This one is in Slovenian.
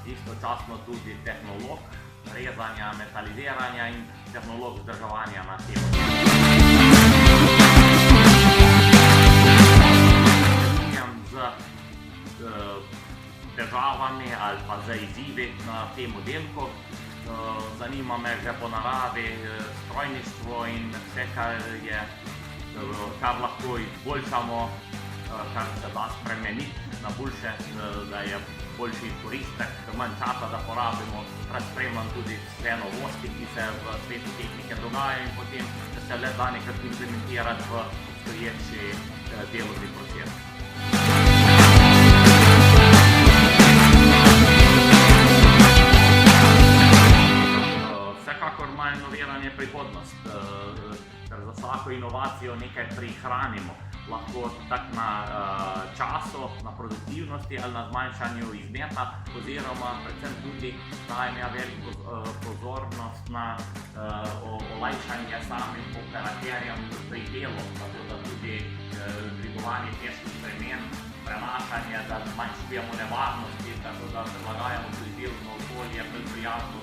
istočasno tudi tehnolog rezanja, metaliziranja in tehnolog vzdrževanja na tem. Z težavami ali pa z izzivi na tem oddelku. Zanima me že po naravi strojništvo in vse, kar lahko izboljšamo, kar se da spremeniti na boljše, da je boljši izkoristek, manj časa, da porabimo. Rad spremljam tudi vse novosti, ki se v svetu tehnike dogajajo in potem se le da nekako implementirati v obstoječi delovni proces. Vsekakor ima inoviranje prihodnost, ker za vsako inovacijo nekaj prihranimo. Lahko tako na času, na produktivnosti ali na zmanjšanju izmeta, oziroma predvsem tudi dajem veliko pozornost na olajšanje samim operaterjem pri delu, tako da tudi dvigovanje težkih bremen, prenašanje, da zmanjšujemo nevarnosti, tako da prilagajamo tudi delovno okolje bolj prijazno